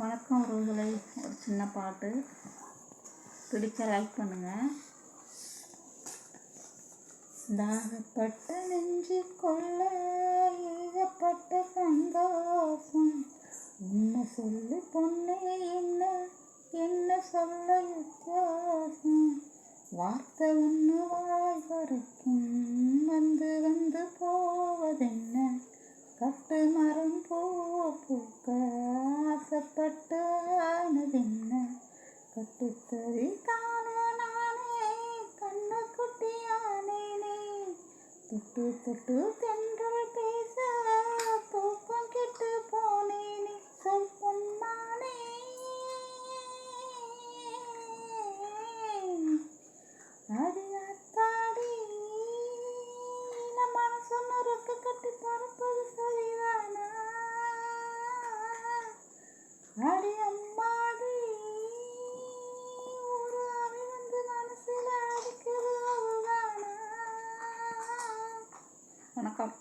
வணக்கம் உறவுகளை. ஒரு சின்ன பாட்டு பிடிச்ச லைக் பண்ணுங்கள். தாகப்பட்ட நெஞ்சு கொள்ள ஏகப்பட்ட சந்தோஷம், என்ன சொல்லு பொண்ணே, என்ன என்ன சொல்ல வித்தியாசம், வார்த்தை ஒன்று வாய் வரைக்கும் வந்து வந்து போவதென்ன, கட்டு மரம் பூ பூக்க ஆசைப்பட்டு ஆனதென்ன, கட்டுத்தறி காண நானே கண்ணு குட்டியானேனே, தொட்டு தொட்டு தென்றல் பேச தூக்கம் கெட்டு போனேனே, சொல் பொன்மானே. அடியாத்தாடி நம்ம மனசொன்னு ரொக்க கட்டி பறப்பது சரிதானா, அடி அம்மாடி ஒரு அவை வந்து மனசில் அடிக்கிறது அதுதானா. வணக்கம்.